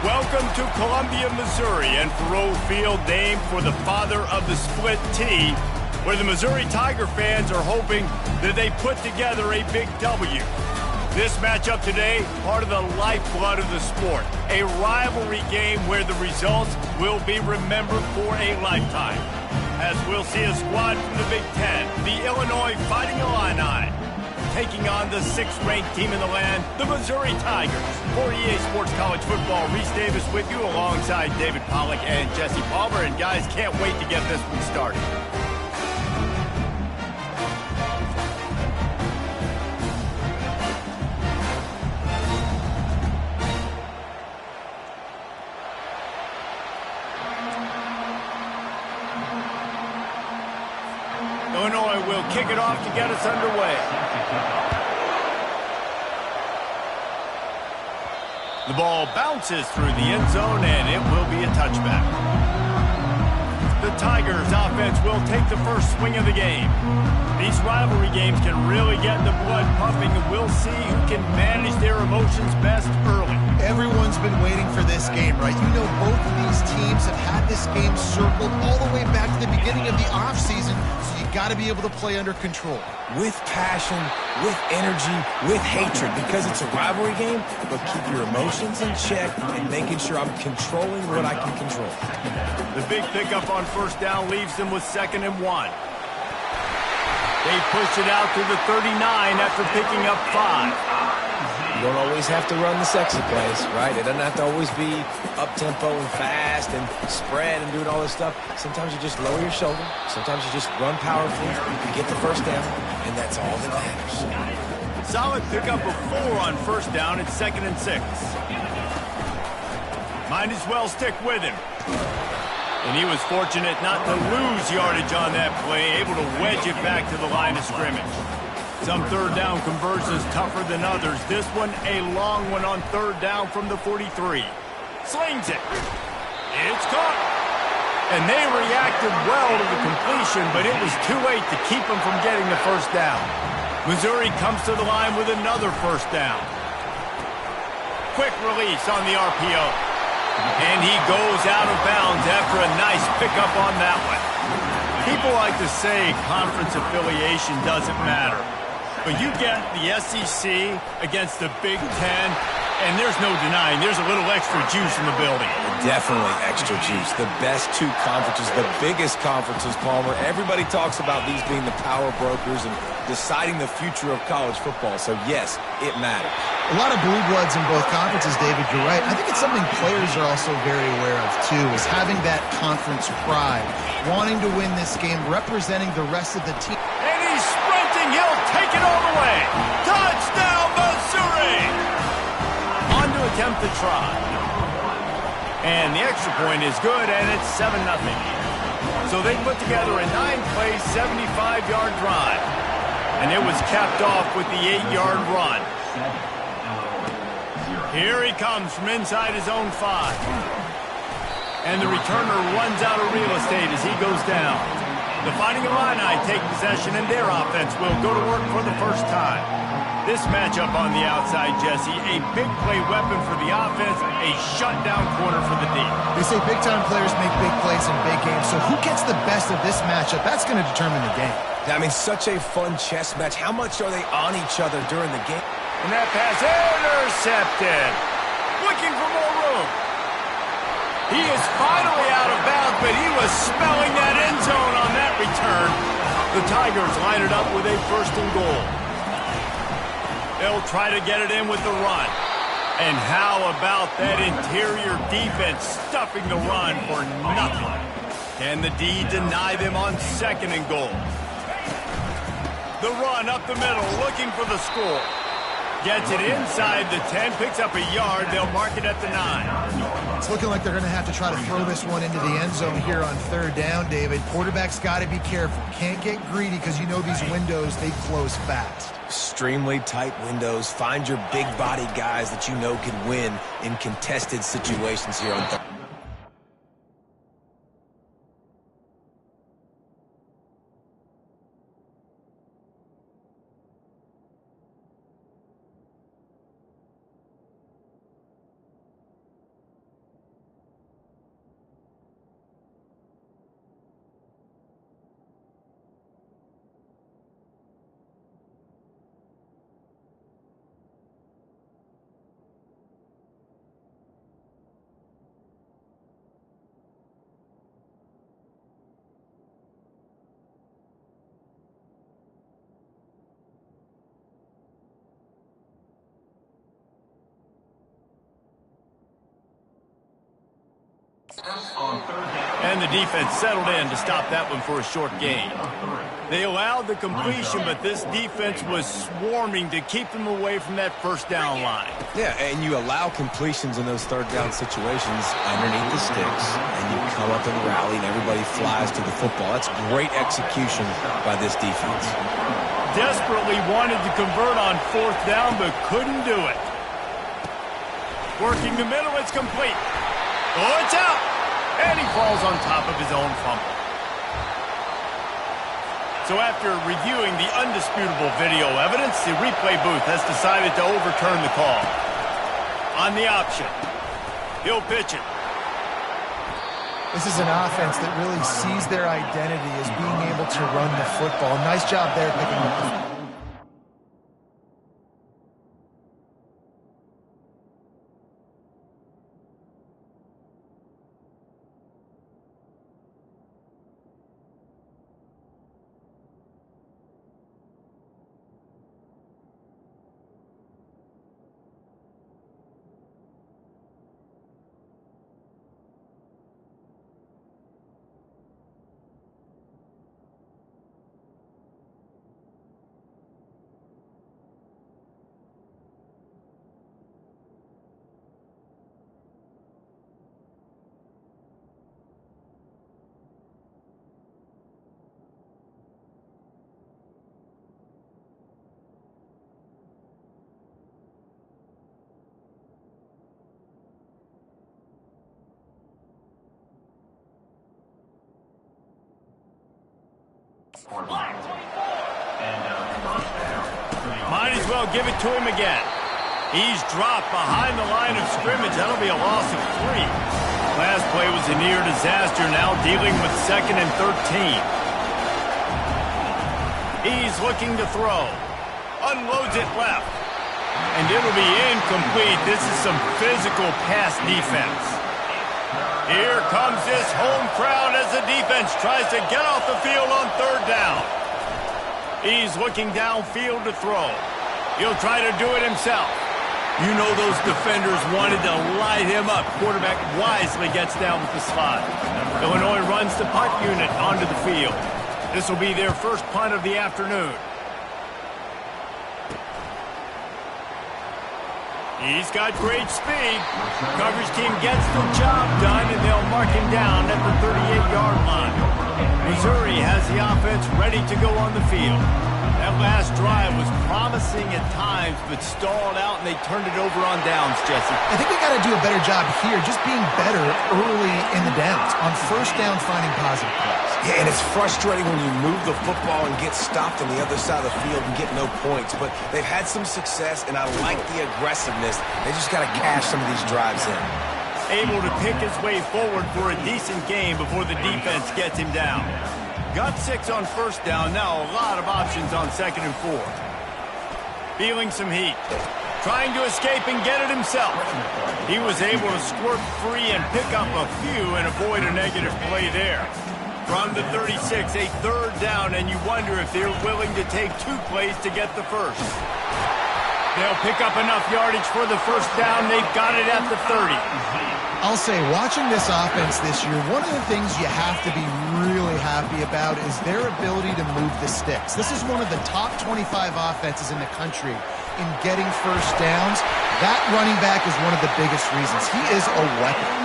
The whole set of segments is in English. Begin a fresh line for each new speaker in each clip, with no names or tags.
Welcome to Columbia, Missouri, and Faurot Field, named for the father of the split T, where the Missouri Tiger fans are hoping that they put together a big W. This matchup today, part of the lifeblood of the sport, a rivalry game where the results will be remembered for a lifetime. As we'll see a squad from the Big Ten, the Illinois Fighting Illini, taking on the 6th-ranked team in the land, the Missouri Tigers. For EA Sports College Football, Reese Davis with you alongside David Pollack and Jesse Palmer. And guys, can't wait to get this one started. Illinois will kick it off to get us underway. The ball bounces through the end zone, and it will be a touchback. The Tigers offense will take the first swing of the game. These rivalry games can really get the blood pumping, and we'll see who can manage their emotions best early.
Everyone's been waiting for this game, right? You know, both of these teams have had this game circled all the way back to the beginning of the offseason, so you got to be able to play under control.
With passion, with energy, with hatred, because it's a rivalry game, but keep your emotions in check and making sure I'm controlling what I can control.
The big pickup on first down leaves them with 2nd and 1. They push it out to the 39 after picking up 5.
You don't always have to run the sexy plays, right? It doesn't have to always be up-tempo and fast and spread and doing all this stuff. Sometimes you just lower your shoulder. Sometimes you just run powerfully. You can get the first down, and that's all that matters.
Solid pickup of 4 on first down. It's 2nd and 6. Might as well stick with him. And he was fortunate not to lose yardage on that play, able to wedge it back to the line of scrimmage. Some third down conversions tougher than others. This one, a long one on 3rd down from the 43. Slings it. It's caught. And they reacted well to the completion, but it was too late to keep them from getting the first down. Missouri comes to the line with another first down. Quick release on the RPO. And he goes out of bounds after a nice pickup on that one. People like to say conference affiliation doesn't matter. But you get the SEC against the Big Ten, and there's no denying there's a little extra juice in the building.
Definitely extra juice. The best 2 conferences, the biggest conferences, Palmer. Everybody talks about these being the power brokers and deciding the future of college football. So, yes, it matters.
A lot of blue bloods in both conferences, David, you're right. I think it's something players are also very aware of, too, is having that conference pride, wanting to win this game, representing the rest of the team.
And he's sprinting. He'll take it all the way. Touchdown, Missouri! On to attempt to try. And the extra point is good, and it's 7-0. So they put together a 9-play, 75-yard drive. And it was capped off with the 8-yard run. Here he comes from inside his own 5. And the returner runs out of real estate as he goes down. The Fighting Illini take possession, and their offense will go to work for the first time. This matchup on the outside, Jesse, a big play weapon for the offense, a shutdown corner for the D.
They say big-time players make big plays in big games, so who gets the best of this matchup? That's going to determine the game.
I mean, such a fun chess match. How much are they on each other during the game?
And that pass intercepted. Looking for more room. He is finally out of bounds, but he was smelling that end zone on that return. The Tigers line it up with a 1st and goal. They'll try to get it in with the run. And how about that interior defense stuffing the run for nothing? Can the D deny them on 2nd and goal? The run up the middle, looking for the score. Gets it inside the 10, picks up a yard. They'll mark it at the 9.
It's looking like they're going to have to try to throw this one into the end zone here on 3rd down, David. Quarterback's got to be careful. Can't get greedy because you know these windows, they close fast.
Extremely tight windows. Find your big body guys that you know can win in contested situations here on 3rd.
And the defense settled in to stop that one for a short gain. They allowed the completion, but this defense was swarming to keep them away from that first down line.
Yeah, and you allow completions in those third down situations underneath the sticks, and you come up and rally, and everybody flies to the football. That's great execution by this defense.
Desperately wanted to convert on fourth down, but couldn't do it. Working the middle, it's complete. Oh, it's out! And he falls on top of his own fumble. So after reviewing the undisputable video evidence, the replay booth has decided to overturn the call. On the option, he'll pitch it.
This is an offense that really sees their identity as being able to run the football. Nice job there picking up the football.
Might as well give it to him again. He's dropped behind the line of scrimmage. That'll be a loss of 3. Last play was a near disaster, now dealing with 2nd and 13. He's looking to throw. Unloads it left. And it'll be incomplete. This is some physical pass defense. Here comes this home crowd as the defense tries to get off the field on third down. He's looking downfield to throw. He'll try to do it himself. You know those defenders wanted to light him up. Quarterback wisely gets down with the slide. Illinois runs the punt unit onto the field. This will be their first punt of the afternoon. He's got great speed. Coverage team gets the job done, and they'll mark him down at the 38-yard line. Missouri has the offense ready to go on the field. That last drive was promising at times, but stalled out, and they turned it over on downs, Jesse.
I think they got to do a better job here, just being better early in the downs. On first down, finding positive plays.
Yeah, and it's frustrating when you move the football and get stopped on the other side of the field and get no points. But they've had some success, and I like the aggressiveness. They just got to cash some of these drives in.
Able to pick his way forward for a decent game before the defense gets him down. Got 6 on first down. Now a lot of options on 2nd and 4. Feeling some heat. Trying to escape and get it himself. He was able to squirt free and pick up a few and avoid a negative play there. From the 36, a third down, and you wonder if they're willing to take 2 plays to get the first. They'll pick up enough yardage for the first down. They've got it at the 30.
I'll say, watching this offense this year, one of the things you have to be really happy about is their ability to move the sticks. This is one of the top 25 offenses in the country in getting first downs. That running back is one of the biggest reasons. He is a weapon.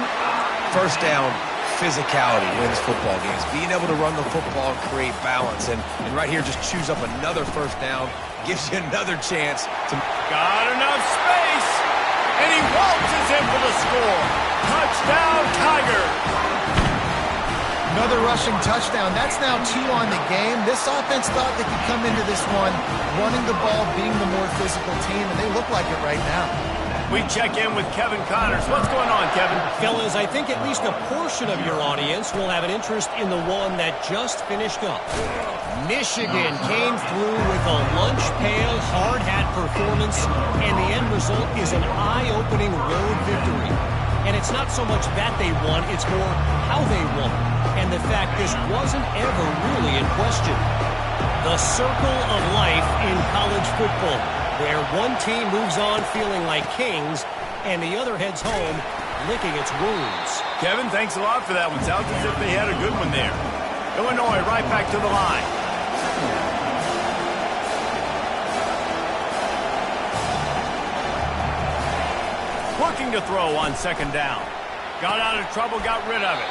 First down, physicality wins football games. Being able to run the football and create balance. And right here, just choose up another first down. Gives you another chance to...
Got enough space. And he waltzes in for the score. Touchdown, Tigers.
Another rushing touchdown. That's now 2 on the game. This offense thought they could come into this one running the ball, being the more physical team, and they look like it right now.
We check in with Kevin Connors. What's going on, Kevin?
Fellas, I think at least a portion of your audience will have an interest in the one that just finished up. Michigan came through with a lunch pail, hard hat performance, and the end result is an eye-opening road victory. And it's not so much that they won, it's more how they won. And the fact this wasn't ever really in question. The circle of life in college football, where one team moves on feeling like kings and the other heads home licking its wounds.
Kevin, thanks a lot for that one. Sounds as if they had a good one there. Illinois right back to the line. Looking to throw on second down. Got out of trouble, got rid of it.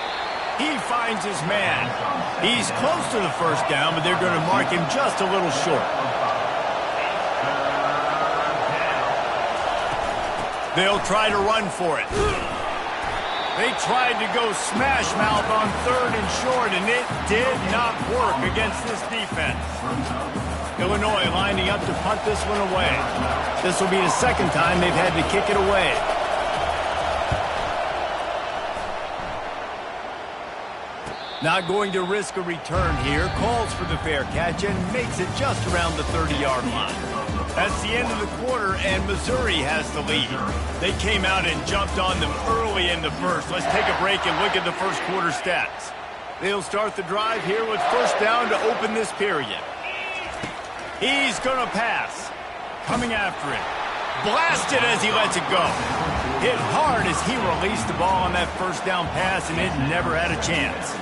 He finds his man. He's close to the first down, but they're going to mark him just a little short. They'll try to run for it. They tried to go smash mouth on third and short, and it did not work against this defense. Illinois lining up to punt this one away. This will be the second time they've had to kick it away. Not going to risk a return here. Calls for the fair catch and makes it just around the 30-yard line. That's the end of the quarter, and Missouri has the lead. They came out and jumped on them early in the first. Let's take a break and look at the first quarter stats. They'll start the drive here with first down to open this period. He's going to pass. Coming after it. Blasted as he lets it go. Hit hard as he released the ball on that first down pass, and it never had a chance.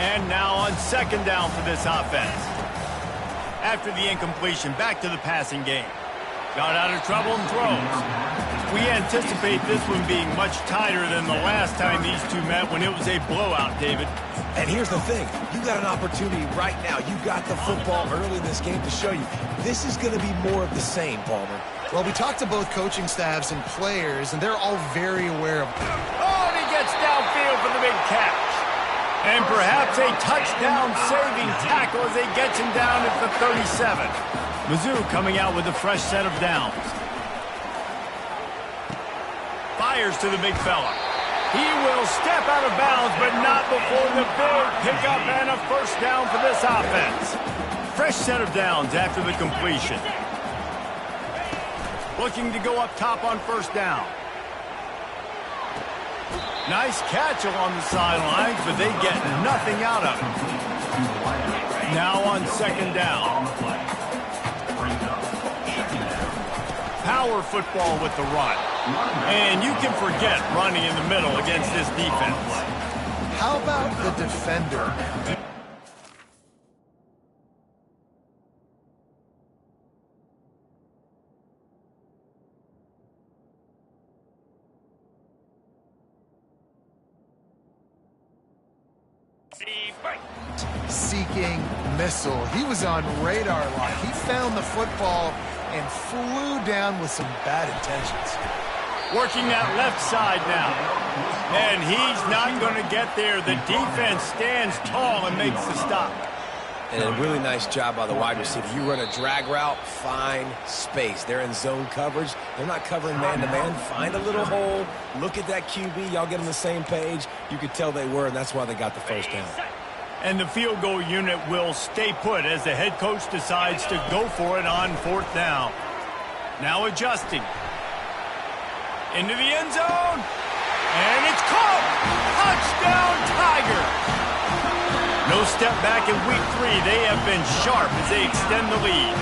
And now on second down for this offense. After the incompletion, back to the passing game. Got out of trouble and throws. We anticipate this one being much tighter than the last time these two met when it was a blowout, David.
And here's the thing. You got an opportunity right now. You got the football early in this game to show you. This is going to be more of the same, Palmer.
Well, we talked to both coaching staffs and players, and they're all very aware of...
Oh, and he gets downfield for the big catch. And perhaps a touchdown-saving tackle as they get him down at the 37. Mizzou coming out with a fresh set of downs. Fires to the big fella. He will step out of bounds, but not before the big pickup and a first down for this offense. Fresh set of downs after the completion. Looking to go up top on first down. Nice catch along the sidelines, but they get nothing out of it. Now on second down. Power football with the run. And you can forget running in the middle against this defense.
How about the defender? Seeking missile. He was on radar lock. He found the football and flew down with some bad intentions.
Working that left side now. And he's not going to get there. The defense stands tall and makes the stop.
And a really nice job by the wide receiver. You run a drag route, find space. They're in zone coverage. They're not covering man-to-man. Find a little hole. Look at that QB. Y'all get on the same page. You could tell they were, and that's why they got the first down.
And the field goal unit will stay put as the head coach decides to go for it on fourth down. Now adjusting. Into the end zone. And it's caught. Touchdown, Tiger. No step back in week 3. They have been sharp as they extend the lead.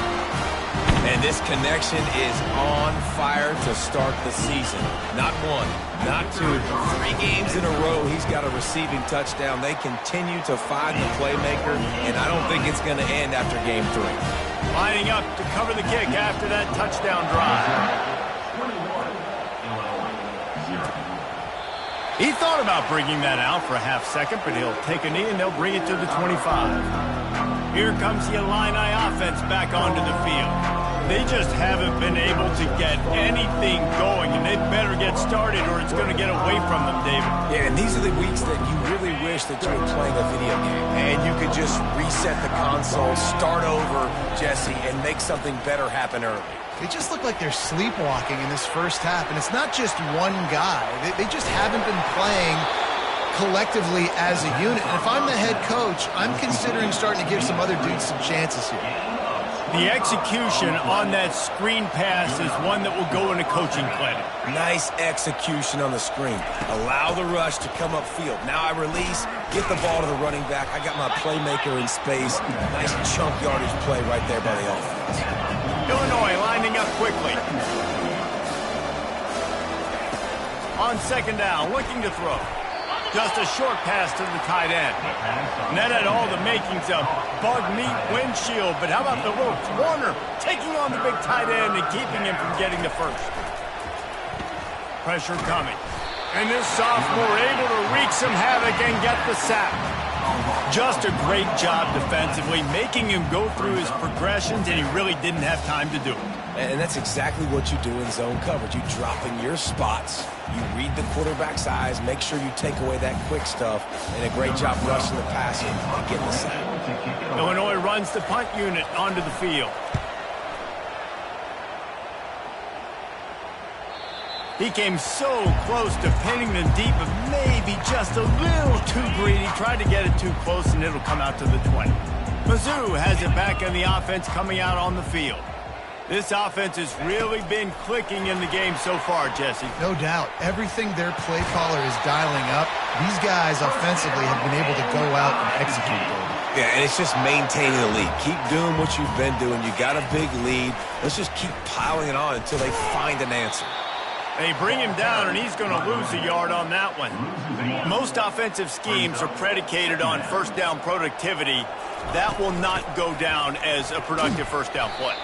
And this connection is on fire to start the season. Not one, not two, 3 games in a row he's got a receiving touchdown. They continue to find the playmaker, and I don't think it's going to end after game 3.
Lining up to cover the kick after that touchdown drive. He thought about bringing that out for a half second, but he'll take a knee and they'll bring it to the 25. Here comes the Illini offense back onto the field. They just haven't been able to get anything going, and they better get started or it's going to get away from them, David.
Yeah, and these are the weeks that you really wish that you were playing a video game and you could just reset the console, start over, Jesse, and make something better happen early.
They just look like they're sleepwalking in this first half, and it's not just one guy. They just haven't been playing collectively as a unit. And if I'm the head coach, I'm considering starting to give some other dudes some chances here.
The execution on that screen pass is one that will go in a coaching clinic.
Nice execution on the screen. Allow the rush to come upfield. Now I release, get the ball to the running back. I got my playmaker in space. Nice chunk yardage play right there by the offense.
Illinois lining up quickly. On second down, looking to throw. Just a short pass to the tight end. And that had all the makings of bug meat windshield, but how about the little corner taking on the big tight end and keeping him from getting the first? Pressure coming. And this sophomore able to wreak some havoc and get the sack. Just a great job defensively, making him go through his progressions, and he really didn't have time to do it.
And that's exactly what you do in zone coverage. You drop in your spots, you read the quarterback's eyes, make sure you take away that quick stuff, and a great job rushing the passer and getting the sack.
Illinois runs the punt unit onto the field. He came so close to pinning them deep, but maybe just a little too greedy. Tried to get it too close, and it'll come out to the 20. Mizzou has it back in the offense coming out on the field. This offense has really been clicking in the game so far, Jesse.
No doubt. Everything their play caller is dialing up, these guys offensively have been able to go out and execute.
Yeah, and it's just maintaining the lead. Keep doing what you've been doing. You got a big lead. Let's just keep piling it on until they find an answer.
They bring him down, and he's going to lose a yard on that one. Most offensive schemes are predicated on first down productivity. That will not go down as a productive first down play.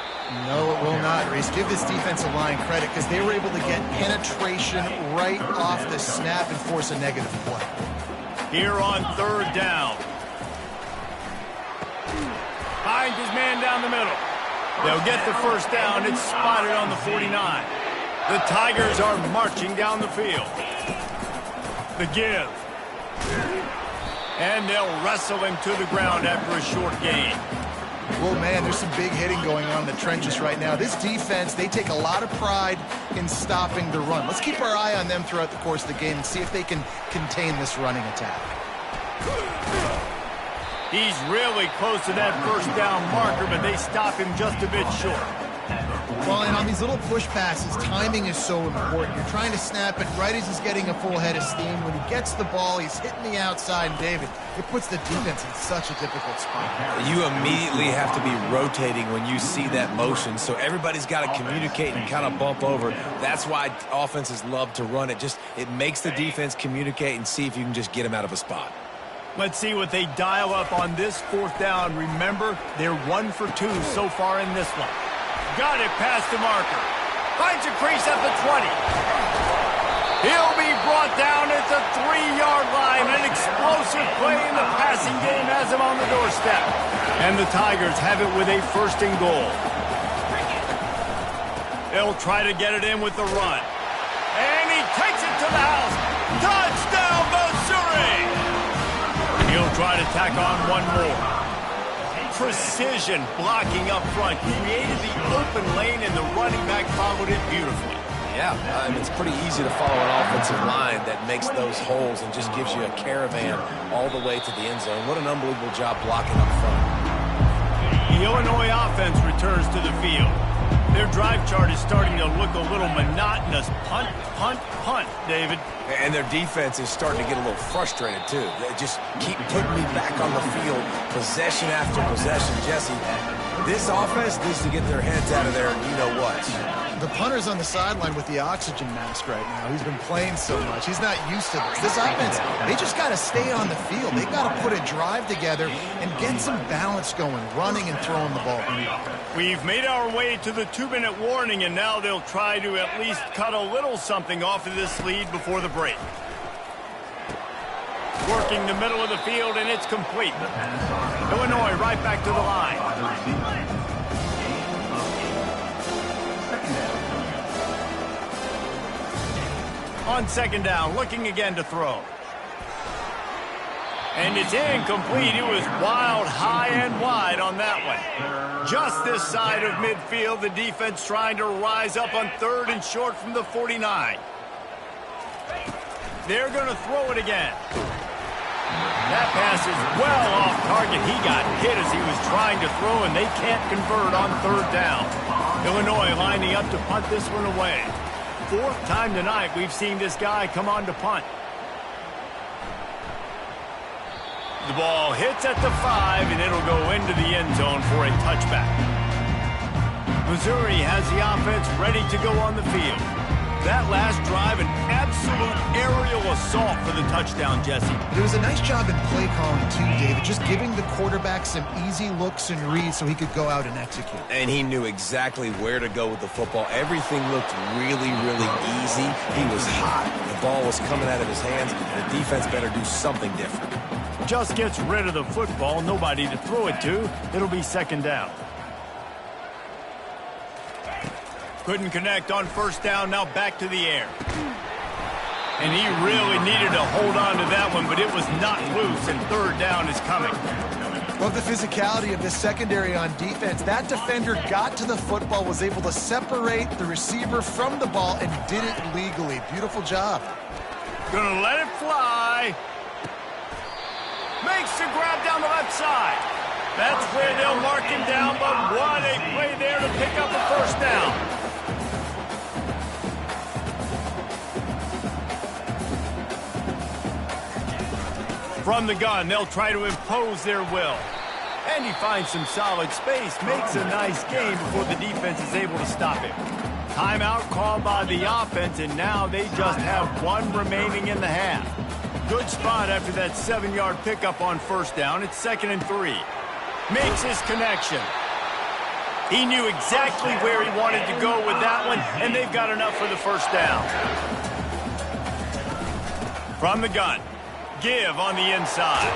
No, it will not, Reese. Give this defensive line credit because they were able to get penetration right off the snap and force a negative play.
Here on third down. Finds his man down the middle. They'll get the first down. It's spotted on the 49. The Tigers are marching down the field. The give. And they'll wrestle him to the ground after a short gain.
Well, man, there's some big hitting going on in the trenches right now. This defense, they take a lot of pride in stopping the run. Let's keep our eye on them throughout the course of the game and see if they can contain this running attack.
He's really close to that first down marker, but they stop him just a bit short.
Well, and on these little push passes, timing is so important. You're trying to snap it right as he's getting a full head of steam. When he gets the ball, he's hitting the outside, and David, it puts the defense in such a difficult spot.
You immediately have to be rotating when you see that motion, so everybody's got to communicate and kind of bump over. That's why offenses love to run it. It makes the defense communicate and see if you can just get them out of a spot.
Let's see what they dial up on this fourth down. Remember, they're 1 for 2 so far in this one. Got it past the marker. Finds a crease at the 20. He'll be brought down at the 3-yard line. An explosive play in the passing game has him on the doorstep. And the Tigers have it with a first and goal. They'll try to get it in with the run. And he takes it to the house. Touchdown, Missouri! He'll try to tack on one more. Precision blocking up front, created the open lane, and the running back followed it beautifully.
Yeah, it's pretty easy to follow an offensive line that makes those holes and just gives you a caravan all the way to the end zone. What an unbelievable job blocking up front.
The Illinois offense returns to the field. Their drive chart is starting to look a little monotonous. Punt, punt, punt, David.
And their defense is starting to get a little frustrated, too. They just keep putting me back on the field, possession after possession. Jesse, this offense needs to get their heads out of there, and you know what.
The punter's on the sideline with the oxygen mask right now. He's been playing so much. He's not used to this. This offense, they just got to stay on the field. They got to put a drive together and get some balance going, running and throwing the ball.
We've made our way to the 2-minute warning, and now they'll try to at least cut a little something off of this lead before the break. Working the middle of the field, and it's complete. Illinois right back to the line. On second down, looking again to throw. And it's incomplete. It was wild, high and wide on that one. Just this side of midfield, the defense trying to rise up on third and short from the 49. They're going to throw it again. That pass is well off target. He got hit as he was trying to throw, and they can't convert on third down. Illinois lining up to punt this one away. Fourth time tonight we've seen this guy come on to punt. The ball hits at the 5, and it'll go into the end zone for a touchback. Missouri has the offense ready to go on the field. That last drive, an absolute absolute aerial assault for the touchdown, Jesse.
It was a nice job in play calling too, David, just giving the quarterback some easy looks and reads so he could go out and execute.
And he knew exactly where to go with the football. Everything looked really, really easy. He was hot. The ball was coming out of his hands, and the defense better do something different.
Just gets rid of the football, nobody to throw it to. It'll be second down. Couldn't connect on first down, now back to the air. And he really needed to hold on to that one, but it was not loose, and third down is coming.
Love the physicality of this secondary on defense. That defender got to the football, was able to separate the receiver from the ball, and did it legally. Beautiful job.
Gonna let it fly. Makes the grab down the left side. That's where they'll mark him down, but what a play there to pick up a first down. From the gun, they'll try to impose their will. And he finds some solid space, makes a nice gain before the defense is able to stop him. Timeout called by the offense, and now they just have one remaining in the half. Good spot after that 7-yard pickup on first down. It's 2nd and 3. Makes his connection. He knew exactly where he wanted to go with that one, and they've got enough for the first down. From the gun. Give on the inside.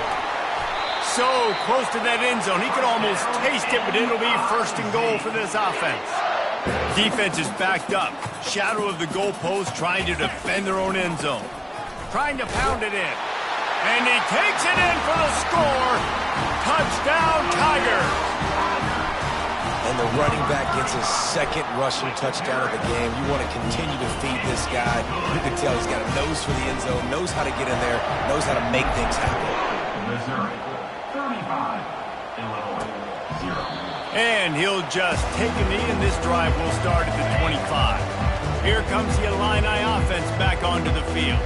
So close to that end zone. He could almost taste it, but it'll be 1st and goal for this offense. Defense is backed up. Shadow of the goalpost, trying to defend their own end zone. Trying to pound it in. And he takes it in for the score. Touchdown, Tigers.
And the running back gets his 2nd rushing touchdown of the game. You want to continue to feed this guy. You can tell he's got a nose for the end zone, knows how to get in there, knows how to make things happen.
Missouri, 35, Illinois, 0.
And he'll just take a knee, and this drive will start at the 25. Here comes the Illini offense back onto the field.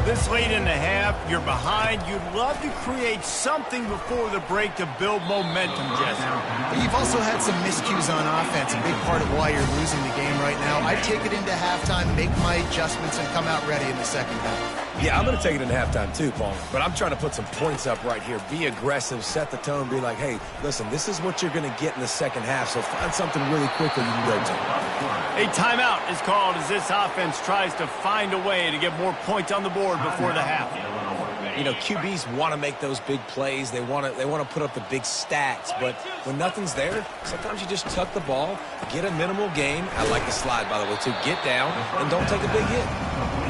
This late in the half, you're behind. You'd love to create something before the break to build momentum, Jesse.
But you've also had some miscues on offense, a big part of why you're losing the game right now. I take it into halftime, make my adjustments, and come out ready in the second half.
Yeah, I'm going to take it in halftime too, Paul. But I'm trying to put some points up right here. Be aggressive, set the tone, be like, hey, listen, this is what you're going to get in the second half, so find something really quickly you can go to.
A timeout is called as this offense tries to find a way to get more points on the board before the half.
You know, QBs want to make those big plays. They want to put up the big stats. But when nothing's there, sometimes you just tuck the ball, get a minimal gain. I like the slide, by the way, too. Get down and don't take a big hit.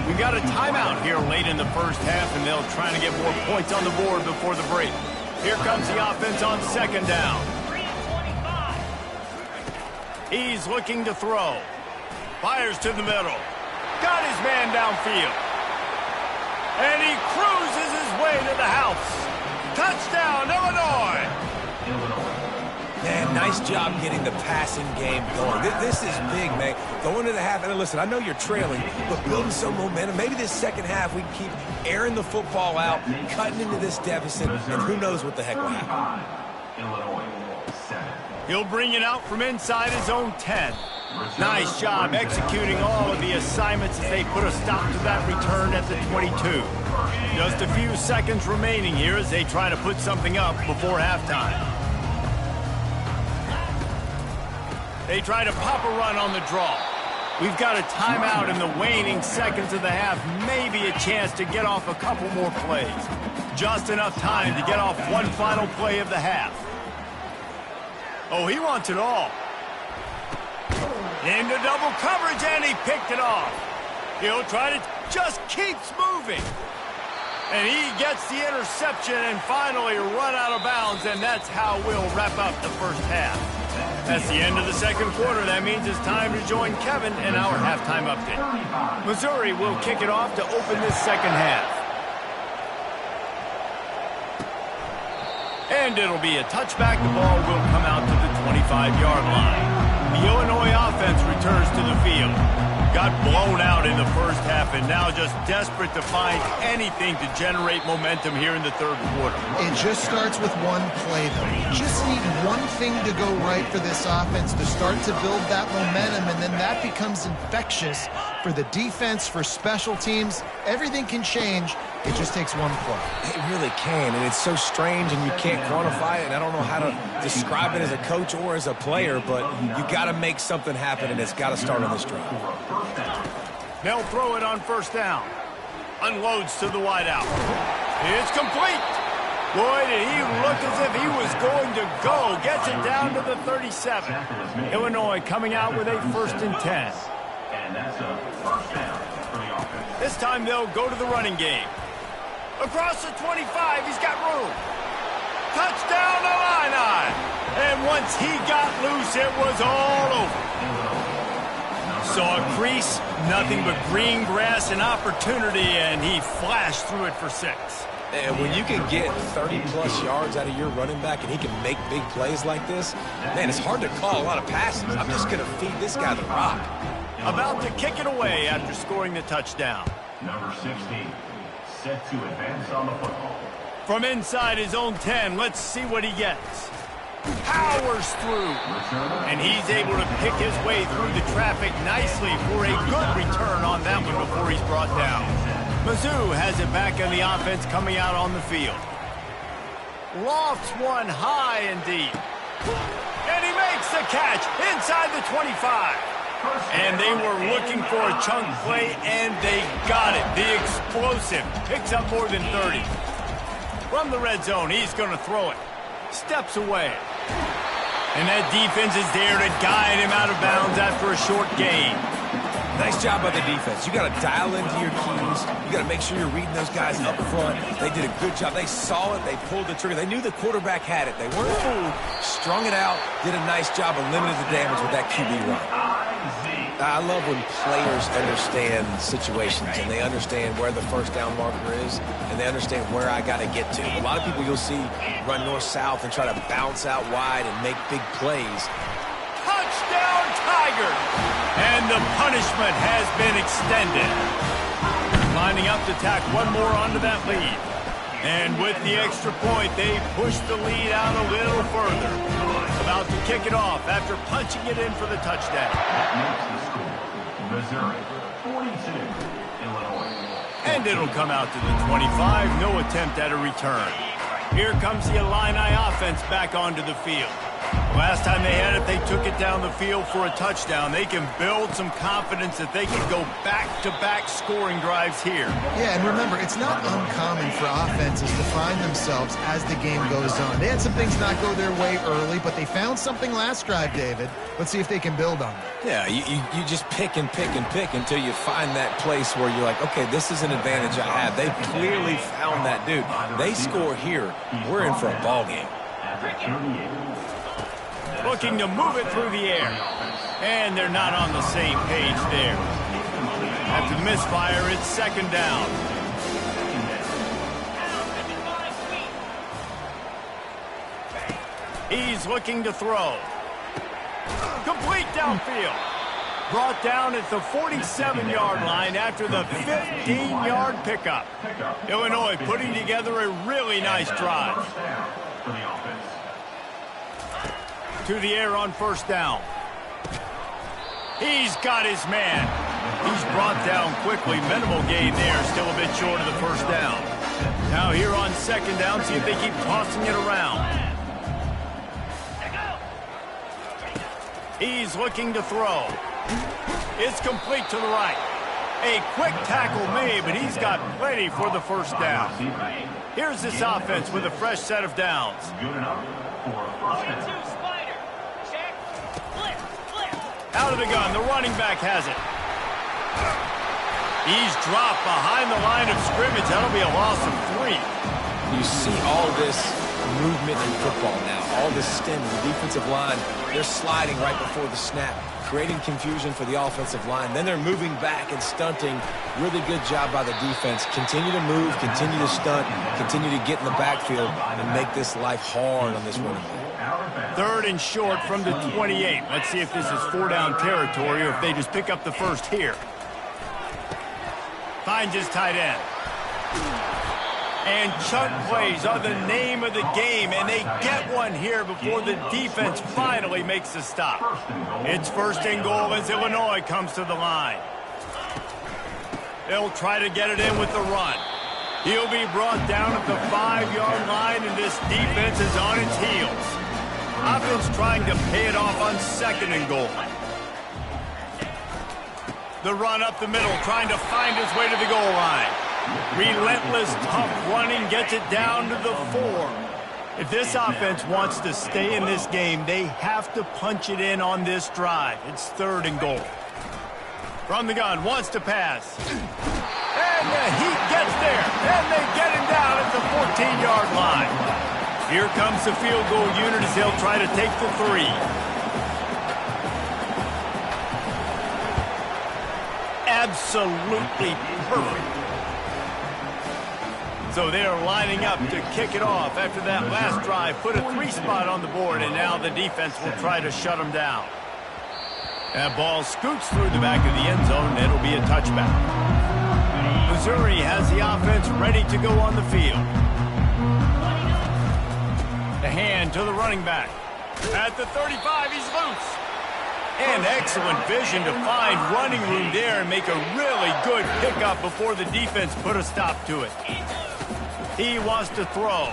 We got a timeout here late in the first half, and they'll try to get more points on the board before the break. Here comes the offense on second down. He's looking to throw. Fires to the middle. Got his man downfield. And he cruises his way to the house. Touchdown, Illinois!
Man, nice job getting the passing game going. This is big, man. Going to the half, and listen, I know you're trailing, but building some momentum. Maybe this second half we can keep airing the football out, cutting into this deficit, and who knows what the heck will happen.
He'll bring it out from inside his own 10. Nice job executing all of the assignments as they put a stop to that return at the 22. Just a few seconds remaining here as they try to put something up before halftime. They try to pop a run on the draw. We've got a timeout in the waning seconds of the half. Maybe a chance to get off a couple more plays. Just enough time to get off one final play of the half. Oh, he wants it all. Into double coverage, and he picked it off. He'll try to just keeps moving. And he gets the interception and finally run out of bounds, and that's how we'll wrap up the first half. That's the end of the second quarter. That means it's time to join Kevin in our halftime update. Missouri will kick it off to open this second half. And it'll be a touchback. The ball will come out to the 25-yard line. The Illinois offense returns to the field. got blown out in the first half and now just desperate to find anything to generate momentum here in the third quarter.
It just starts with one play, though. You just need one thing to go right for this offense to start to build that momentum, and then that becomes infectious for the defense, for special teams. Everything can change. It just takes one play.
It really can, and it's so strange, and you can't quantify it, and I don't know how to describe it as a coach or as a player, but you got to make something happen, and it's got to start on this drive.
They'll throw it on first down. Unloads to the wideout. It's complete. Boy, did he look as if he was going to go. Gets it down to the 37. Illinois coming out with a 1st and 10.
And that's a first down for the offense.
This time they'll go to the running game. Across the 25, he's got room. Touchdown Illini. And once he got loose, it was all over. Saw a crease, nothing but green grass and opportunity, and he flashed through it for 6.
And when you can get 30-plus yards out of your running back and he can make big plays like this, man, it's hard to call a lot of passes. I'm just going to feed this guy the rock.
About to kick it away after scoring the touchdown.
Number 16, set to advance on the football.
From inside his own 10, let's see what he gets. Powers through, and he's able to pick his way through the traffic nicely for a good return on that one before he's brought down. Mizzou has it back in the offense coming out on the field. Lofts one high and deep. And he makes the catch inside the 25. And they were looking for a chunk play, and they got it. The explosive picks up more than 30. From the red zone, he's going to throw it. Steps away. And that defense is there to guide him out of bounds after a short gain.
Nice job by the defense. You got to dial into your keys. You got to make sure you're reading those guys up front. They did a good job. They saw it. They pulled the trigger. They knew the quarterback had it. They weren't fooled. Strung it out. Did a nice job of limiting the damage with that QB run. I love when players understand situations and they understand where the first down marker is and they understand where I got to get to. A lot of people you'll see run north-south and try to bounce out wide and make big plays.
Touchdown, Tiger! And the punishment has been extended. Lining up to tack one more onto that lead. And with the extra point, they push the lead out a little further. About to kick it off after punching it in for the touchdown.
That makes the score. Missouri, 42, Illinois.
And it'll come out to the 25. No attempt at a return. Here comes the Illini offense back onto the field. Last time they had it, they took it down the field for a touchdown. They can build some confidence that they can go back-to-back scoring drives here.
Yeah, and remember, it's not uncommon for offenses to find themselves as the game goes on. They had some things not go their way early, but they found something last drive, David. Let's see if they can build on it.
Yeah, you just pick and pick and pick until you find that place where you're like, okay, this is an advantage I have. They clearly found that dude. They score here. We're in for a ball game.
Looking to move it through the air. And they're not on the same page there. After the misfire, it's second down. He's looking to throw. Complete downfield. Brought down at the 47-yard line after the 15-yard pickup. Illinois putting together a really nice drive. To the air on first down. He's got his man. He's brought down quickly. Minimal gain there. Still a bit short of the first down. Now here on second down, see if they keep tossing it around. He's looking to throw. It's complete to the right. A quick tackle made, but he's got plenty for the first down. Here's this offense with a fresh set of downs.
Good enough for a first down.
Out of the gun, the running back has it. He's dropped behind the line of scrimmage. That'll be a loss of 3.
You see all this movement in football now. All this stemming. The defensive line, they're sliding right before the snap, creating confusion for the offensive line. Then they're moving back and stunting. Really good job by the defense. Continue to move, continue to stunt, continue to get in the backfield and make this life hard on this running back.
Out of bounds.
3rd and short from the 28. Let's see if this is 4-down territory or if they just pick up the first here. Finds his tight end. And chunk plays are the name of the game, and they get one here before the defense finally makes a stop. It's 1st and goal as Illinois comes to the line. They'll try to get it in with the run. He'll be brought down at the 5-yard line, and this defense is on its heels. Offense trying to pay it off on 2nd and goal. The run up the middle, trying to find his way to the goal line. Relentless, tough running gets it down to the 4. If this offense wants to stay in this game, they have to punch it in on this drive. It's 3rd and goal. From the gun, wants to pass. And the Heat gets there, and they get him down at the 14-yard line. Here comes the field goal unit as they'll try to take the 3. Absolutely perfect. So they are lining up to kick it off after that last drive. Put a 3 spot on the board, and now the defense will try to shut them down. That ball scoots through the back of the end zone, and it'll be a touchback. Missouri has the offense ready to go on the field. The hand to the running back. At the 35, he's loose. And excellent vision to find running room there and make a really good pickup before the defense put a stop to it. He wants to throw.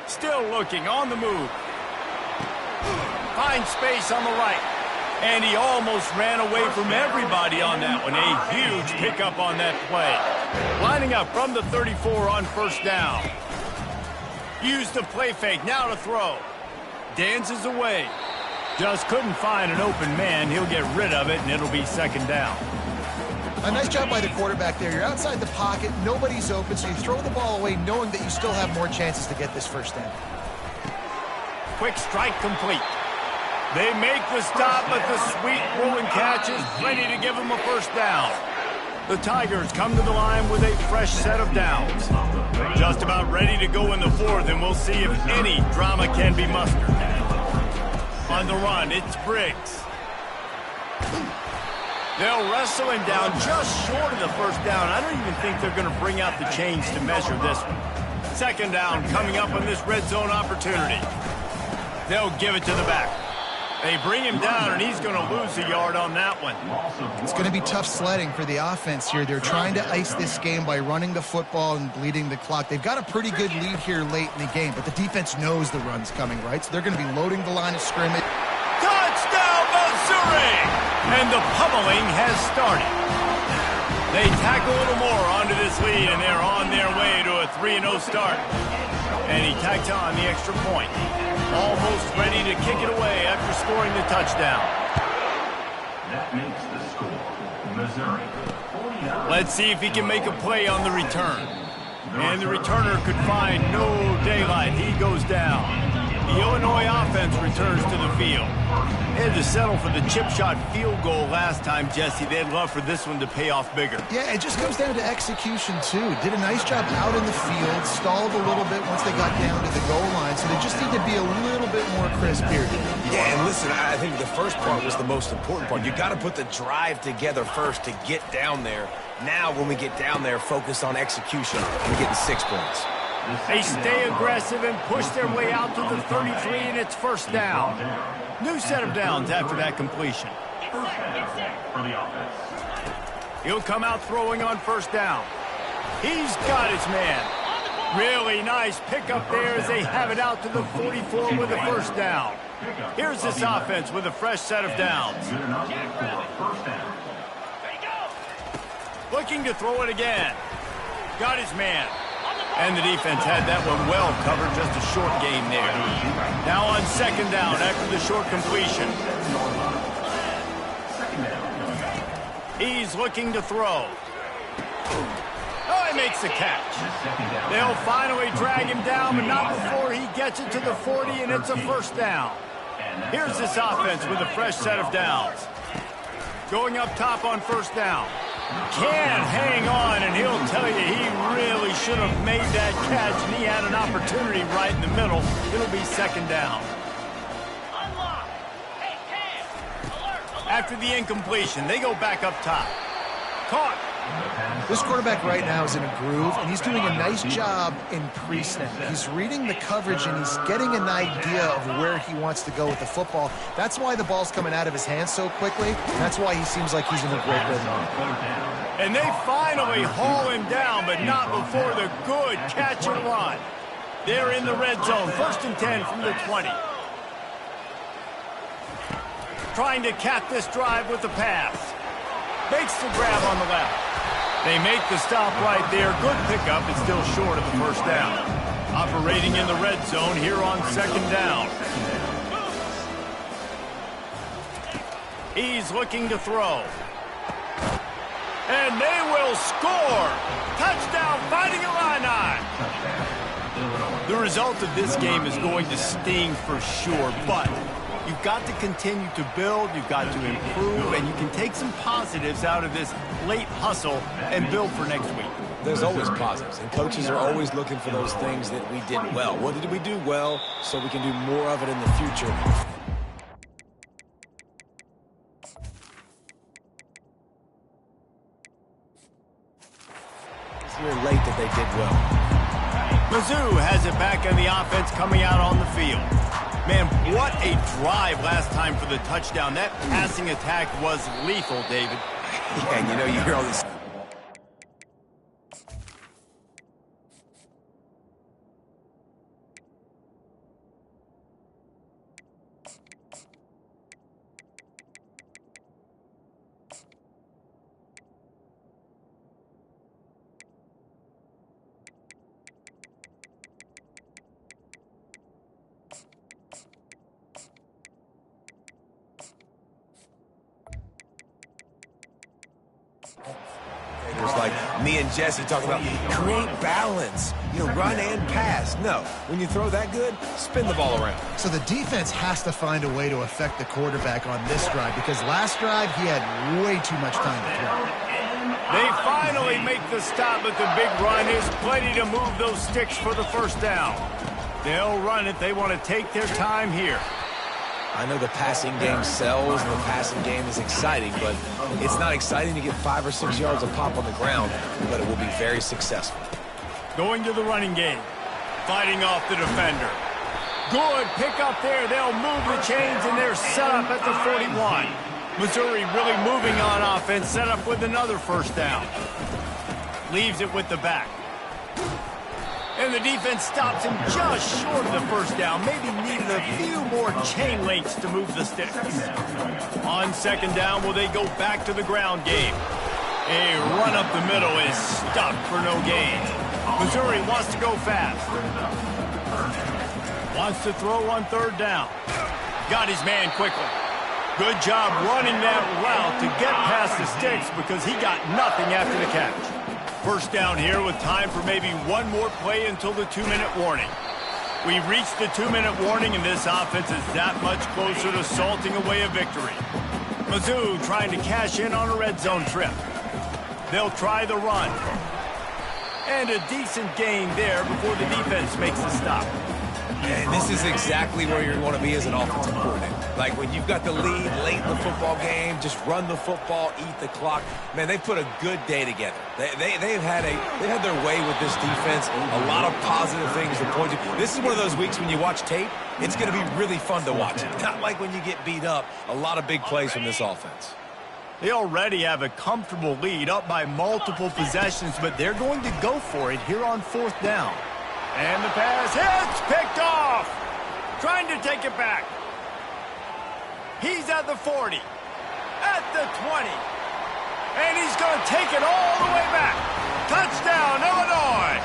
Still looking on the move. Finds space on the right. And he almost ran away from everybody on that one. A huge pickup on that play. Lining up from the 34 on 1st down. Used the play fake, now to throw. Dances away. Just couldn't find an open man. He'll get rid of it, and it'll be 2nd down.
A nice job by the quarterback there. You're outside the pocket, nobody's open, so you throw the ball away knowing that you still have more chances to get this 1st down.
Quick strike complete. They make the stop, but the sweet rolling catch is ready to give them a 1st down. The Tigers come to the line with a fresh set of downs. Just about ready to go in the 4th, and we'll see if any drama can be mustered. On the run, it's Briggs. They'll wrestle him down just short of the 1st down. I don't even think they're going to bring out the chains to measure this one. 2nd down coming up on this red zone opportunity. They'll give it to the back. They bring him down, and he's going to lose a yard on that one.
It's going to be tough sledding for the offense here. They're trying to ice this game by running the football and bleeding the clock. They've got a pretty good lead here late in the game, but the defense knows the run's coming, right? So they're going to be loading the line of scrimmage.
Touchdown, Missouri! And the pummeling has started. They tack a little more onto this lead, and they're on their way to a 3-0 start. And he tacks on the extra point. Almost ready to kick it away after scoring the touchdown.
That makes the score. Missouri, 49.
Let's see if he can make a play on the return. And the returner could find no daylight. He goes down. The Illinois offense returns to the field. They had to settle for the chip shot field goal last time, Jesse. They'd love for this one to pay off bigger.
Yeah, it just comes down to execution, too. Did a nice job out in the field, stalled a little bit once they got down to the goal line, so they just need to be a little bit more crisp here.
Yeah, and listen, I think the first part was the most important part. You got to put the drive together first to get down there. Now, when we get down there, focus on execution. We're getting 6 points.
They stay aggressive and push their way out to the 33, and it's 1st down. New set of downs after that completion.
First down for the offense.
He'll come out throwing on 1st down. He's got his man. Really nice pickup there as they have it out to the 44 with a 1st down. Here's this offense with a fresh set of downs.
Good enough for a 1st down.
Looking to throw it again. Got his man. And the defense had that one well covered, just a short game there. Now on 2nd down after the short completion. He's looking to throw. Oh, he makes the catch. They'll finally drag him down, but not before he gets it to the 40, and it's a 1st down. Here's this offense with a fresh set of downs. Going up top on 1st down. Can hang on, and he'll tell you he really should have made that catch, and he had an opportunity right in the middle. It'll be 2nd down. After the incompletion, they go back up top. Caught.
This quarterback right now is in a groove, and he's doing a nice job in pre-snap. He's reading the coverage, and he's getting an idea of where he wants to go with the football. That's why the ball's coming out of his hands so quickly. That's why he seems like he's in a great rhythm.
And they finally haul him down, but not before the good catch and run. They're in the red zone, 1st and 10 from the 20. Trying to cap this drive with the pass. Makes the grab on the left. They make the stop right there. Good pickup. It's still short of the 1st down. Operating in the red zone here on 2nd down. He's looking to throw. And they will score. Touchdown, Fighting Illini. The result of this game is going to sting for sure, but you've got to continue to build, you've got to improve, and you can take some positives out of this late hustle and build for next week.
There's always positives, and coaches are always looking for those things that we did well. What did we do well so we can do more of it in the future? It's here late that they did well.
Mizzou has it back on the offense coming out on the field. Man, what a drive last time for the touchdown. That passing attack was lethal, David.
Yeah, and you know, you hear all this. Like me and Jesse talking about create balance, you know, run and pass. No, when you throw that good, spin the ball around.
So the defense has to find a way to affect the quarterback on this drive, because last drive he had way too much time to throw.
They finally make the stop, but the big run is plenty to move those sticks for the 1st down. They'll run it. They want to take their time here.
I know the passing game sells and the passing game is exciting, but it's not exciting to get 5 or 6 yards of pop on the ground, but it will be very successful.
Going to the running game. Fighting off the defender. Good pick up there. They'll move the chains, and they're set up at the 41. Missouri really moving on offense, set up with another 1st down. Leaves it with the back. And the defense stops him just short of the 1st down. Maybe needed a few more chain links to move the sticks. On 2nd down, will they go back to the ground game? A run up the middle is stuck for no gain. Missouri wants to go fast. Wants to throw on 3rd down. Got his man quickly. Good job running that route to get past the sticks because he got nothing after the catch. 1st down here with time for maybe one more play until the 2-minute warning. We've reached the 2-minute warning, and this offense is that much closer to salting away a victory. Mizzou trying to cash in on a red zone trip. They'll try the run. And a decent gain there before the defense makes the stop.
And this is exactly where you want to be as an offensive coordinator. Like when you've got the lead late in the football game, just run the football, eat the clock. Man, they put a good day together. They've had their way with this defense. A lot of positive things to point to. This is one of those weeks when you watch tape, it's going to be really fun to watch. Not like when you get beat up. A lot of big plays from this offense.
They already have a comfortable lead, up by multiple possessions, but they're going to go for it here on 4th down. And the pass hits, picked off. Trying to take it back. He's at the 40, at the 20, and he's going to take it all the way back. Touchdown, Illinois.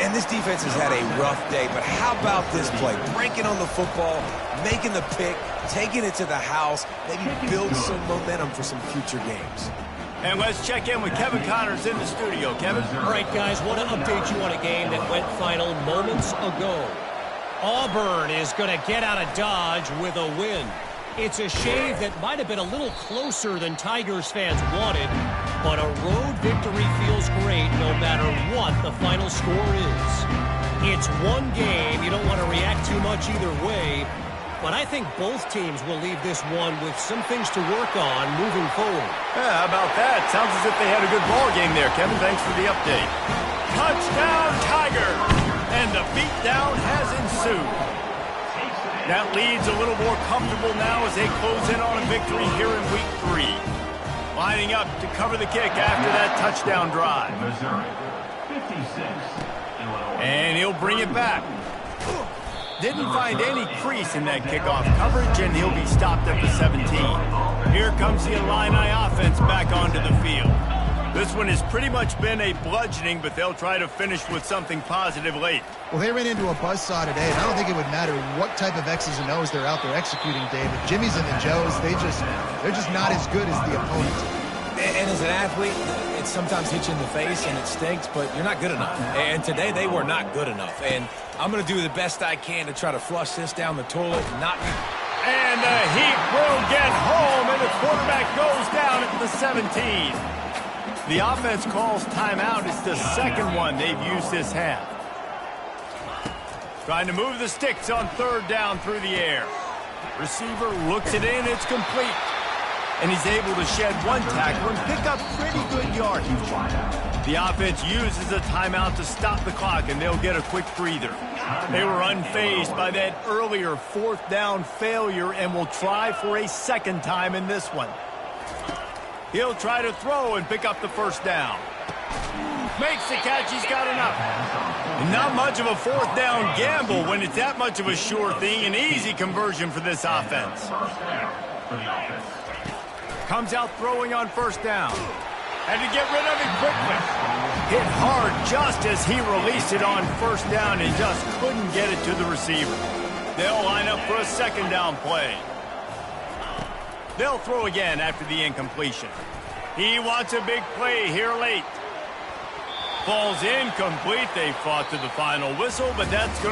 And this defense has had a rough day, but how about this play? Breaking on the football, making the pick, taking it to the house, maybe build some momentum for some future games.
And let's check in with Kevin Connors in the studio. Kevin?
All right, guys, want to update you on a game that went final moments ago. Auburn is going to get out of Dodge with a win. It's a shave that might have been a little closer than Tigers fans wanted, but a road victory feels great no matter what the final score is. It's one game. You don't want to react too much either way. But I think both teams will leave this one with some things to work on moving forward.
Yeah, how about that? Sounds as if they had a good ball game there, Kevin. Thanks for the update. Touchdown, Tiger! And the beatdown has ensued. That lead's a little more comfortable now as they close in on a victory here in Week 3. Lining up to cover the kick after that touchdown drive.
Missouri, 56, Illinois.
And he'll bring it back. Didn't find any crease in that kickoff coverage, and he'll be stopped at the 17. Here comes the Illini offense back onto the field. This one has pretty much been a bludgeoning, but they'll try to finish with something positive late.
Well, they ran into a buzzsaw today, and I don't think it would matter what type of X's and O's they're out there executing, David. Jimmy's and the Joes, they're just not as good as the opponent.
And as an athlete, it sometimes hits you in the face and it stinks, but you're not good enough. And today they were not good enough. And I'm going to do the best I can to try to flush this down the toilet and not...
And the Heat will get home, and the quarterback goes down at the 17. The offense calls timeout. It's the second one they've used this half. Trying to move the sticks on third down through the air. Receiver looks it in. It's complete. And he's able to shed one tackle and pick up pretty good yardage. The offense uses a timeout to stop the clock, and they'll get a quick breather. They were unfazed by that earlier fourth down failure and will try for a second time in this one. He'll try to throw and pick up the first down. Makes the catch. He's got enough. And not much of a fourth down gamble when it's that much of a sure thing. An easy conversion for this offense. Comes out throwing on first down. Had to get rid of it quickly. Hit hard just as he released it on first down and just couldn't get it to the receiver. They'll line up for a second down play. They'll throw again after the incompletion. He wants a big play here late. Ball's incomplete. They fought to the final whistle, but that's going to